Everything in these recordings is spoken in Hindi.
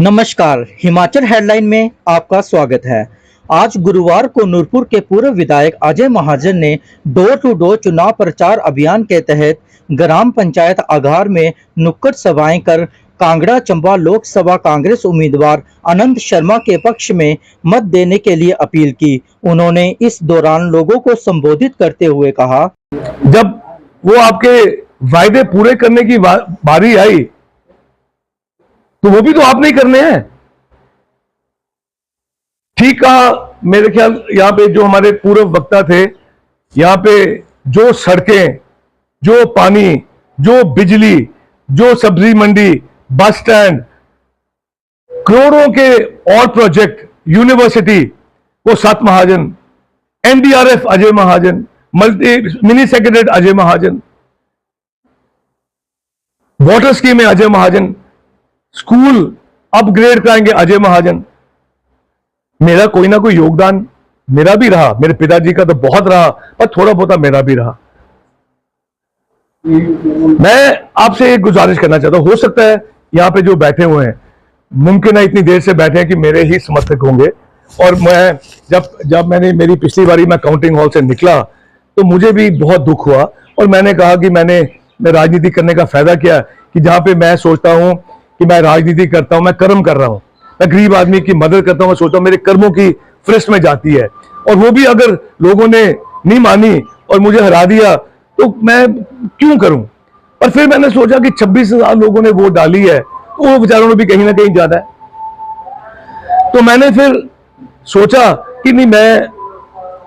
नमस्कार, हिमाचल हेडलाइन में आपका स्वागत है। आज गुरुवार को नूरपुर के पूर्व विधायक अजय महाजन ने डोर टू डोर चुनाव प्रचार अभियान के तहत ग्राम पंचायत आघार में नुक्कड़ सभाएं कर कांगड़ा चंबा लोकसभा कांग्रेस उम्मीदवार अनंत शर्मा के पक्ष में मत देने के लिए अपील की। उन्होंने इस दौरान लोगों को संबोधित करते हुए कहा, जब वो आपके वायदे पूरे करने की बारी आई तो वो भी तो आपने ही करने हैं। ठीक कहा मेरे ख्याल, यहां पे जो हमारे पूर्व वक्ता थे, यहां पे जो सड़कें, जो पानी, जो बिजली, जो सब्जी मंडी, बस स्टैंड, करोड़ों के और प्रोजेक्ट, यूनिवर्सिटी वो सत महाजन, NDRF Ajay Mahajan, mini secretariat Ajay Mahajan, water scheme में अजय महाजन, स्कूल अपग्रेड कराएंगे अजय महाजन। मेरा कोई ना कोई योगदान मेरा भी रहा, मेरे पिताजी का तो बहुत रहा, पर थोड़ा बहुत मेरा भी रहा। मैं आपसे एक गुजारिश करना चाहता हूं, हो सकता है यहां पे जो बैठे हुए हैं मुमकिन है इतनी देर से बैठे हैं कि मेरे ही समर्थक होंगे, और मैं जब मैंने मेरी पिछली बारी मैं काउंटिंग हॉल से निकला तो मुझे भी बहुत दुख हुआ, और मैंने कहा कि मैं राजनीति करने का फायदा क्या है कि जहां पे मैं सोचता हूं कि मैं राजनीति करता हूं, मैं कर्म कर रहा हूं, मैं गरीब आदमी की मदद करता हूं, मैं सोचता हूं मेरे कर्मों की फ्रिस्ट में जाती है, और वो भी अगर लोगों ने नहीं मानी और मुझे हरा दिया तो मैं क्यों करूं। पर फिर मैंने सोचा कि 26,000 लोगों ने वोट डाली है तो वो बेचारों ने भी कहीं ना कहीं जाना है। तो मैंने फिर सोचा कि नहीं, मैं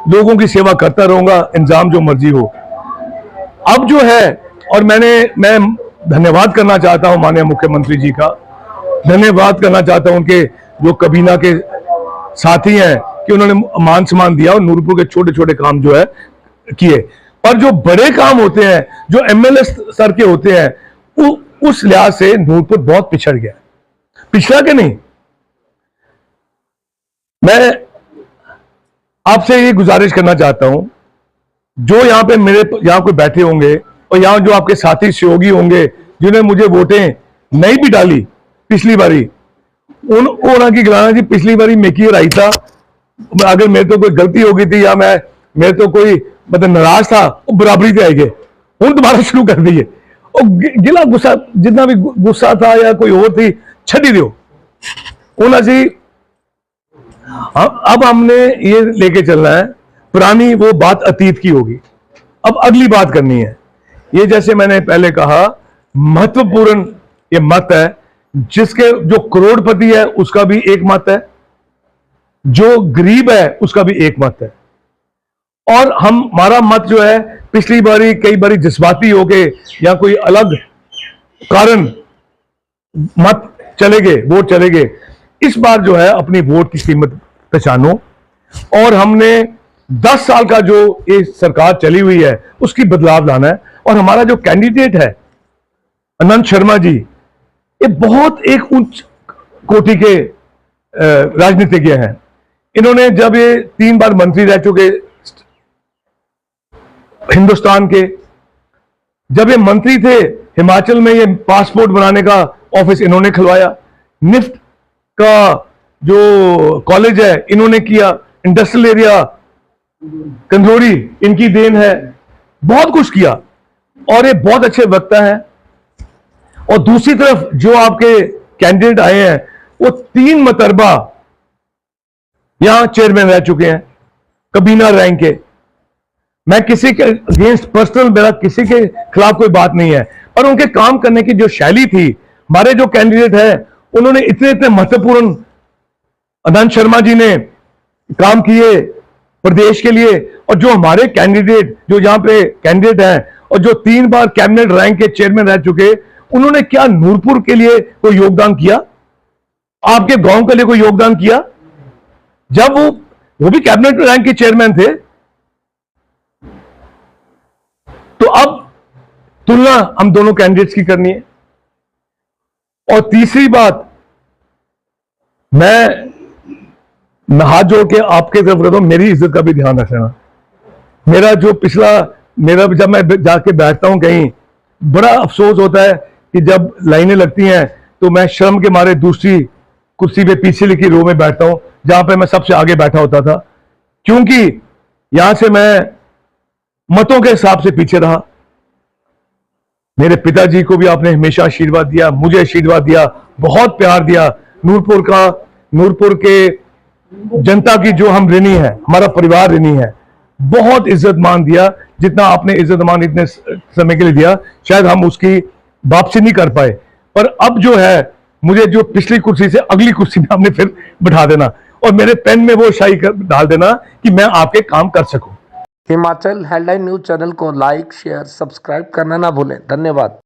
लोगों की सेवा करता रहूंगा, इंतजाम जो मर्जी हो। अब जो है, और मैं धन्यवाद करना चाहता हूं माननीय मुख्यमंत्री जी का, धन्यवाद करना चाहता हूं उनके जो कबीना के साथी हैं कि उन्होंने मान सम्मान दिया और नूरपुर के छोटे छोटे काम जो है किए। पर जो बड़े काम होते हैं, जो एमएलए स्तर के होते हैं, उस लिहाज से नूरपुर बहुत पिछड़ गया। पिछड़ा के नहीं, मैं आपसे ये गुजारिश करना चाहता हूं, जो यहां पे मेरे यहां कोई बैठे होंगे और यहां जो आपके साथी सहयोगी होंगे जिन्होंने मुझे वोटें नहीं भी डाली पिछली बारी, उन की गिलाना जी पिछली बारी मेकी आई था, अगर मेरे तो कोई गलती हो गई थी या मेरे तो कोई मतलब नाराज था, वो बराबरी पे आएंगे। हूं दोबारा शुरू कर दिए, और गिला गुस्सा जितना भी गुस्सा था या कोई और थी छड़ी दो उन जी। अब हमने ये लेके चलना है, पुरानी वो बात अतीत की होगी, अब अगली बात करनी है। ये जैसे मैंने पहले कहा, महत्वपूर्ण ये मत है, जिसके जो करोड़पति है उसका भी एक मत है, जो गरीब है उसका भी एक मत है। और हमारा मत जो है पिछली बारी कई बारी जज्बाती हो गए या कोई अलग कारण मत चले गए, वोट चले गए। इस बार जो है अपनी वोट की कीमत पहचानो, और हमने 10 साल का जो ये सरकार चली हुई है उसकी बदलाव लाना है। और हमारा जो कैंडिडेट है अनंत शर्मा जी, ये बहुत एक उच्च कोटि के राजनीतिज्ञ हैं। इन्होंने जब ये 3 बार मंत्री रह चुके हिंदुस्तान के, जब ये मंत्री थे हिमाचल में ये पासपोर्ट बनाने का ऑफिस इन्होंने खुलवाया, निफ्ट का जो कॉलेज है इन्होंने किया, इंडस्ट्रियल एरिया कंधोड़ी इनकी देन है, बहुत कुछ किया, और ये बहुत अच्छे वक्ता हैं। और दूसरी तरफ जो आपके कैंडिडेट आए हैं वो 3 मरतबा यहां चेयरमैन रह चुके हैं, कबीना रैंक के। मैं किसी के अगेंस्ट पर्सनल, मेरा किसी के खिलाफ कोई बात नहीं है, पर उनके काम करने की जो शैली थी, हमारे जो कैंडिडेट है उन्होंने इतने महत्वपूर्ण, अनंत शर्मा जी ने काम किए प्रदेश के लिए, और जो हमारे कैंडिडेट जो यहां पे कैंडिडेट हैं और जो 3 बार कैबिनेट रैंक के चेयरमैन रह चुके, उन्होंने क्या नूरपुर के लिए कोई योगदान किया? आपके गांव के लिए कोई योगदान किया? जब वो भी कैबिनेट रैंक के चेयरमैन थे। तो अब तुलना हम दोनों कैंडिडेट्स की करनी है। और तीसरी बात, मैं हाथ जोड़ के आपके तरफ करता हूं, मेरी इज्जत का भी ध्यान रखना। मेरा जो पिछला, जब मैं जाके बैठता हूं कहीं, बड़ा अफसोस होता है कि जब लाइनें लगती हैं तो मैं शर्म के मारे दूसरी कुर्सी पे पीछे की रो में बैठता हूं, जहां पे मैं सबसे आगे बैठा होता था, क्योंकि यहां से मैं मतों के हिसाब से पीछे रहा। मेरे पिताजी को भी आपने हमेशा आशीर्वाद दिया, मुझे आशीर्वाद दिया, बहुत प्यार दिया। नूरपुर के जनता की जो हम ऋणी है, हमारा परिवार ऋणी है, बहुत इज्जत मान दिया। जितना आपने इज्जत मान इतने समय के लिए दिया, शायद हम उसकी वापसी नहीं कर पाए। पर अब जो है, मुझे जो पिछली कुर्सी से अगली कुर्सी में आपने फिर बिठा देना और मेरे पेन में वो शाही डाल देना कि मैं आपके काम कर सकूं। हिमाचल हेडलाइन न्यूज चैनल को लाइक, शेयर, सब्सक्राइब करना ना भूलें। धन्यवाद।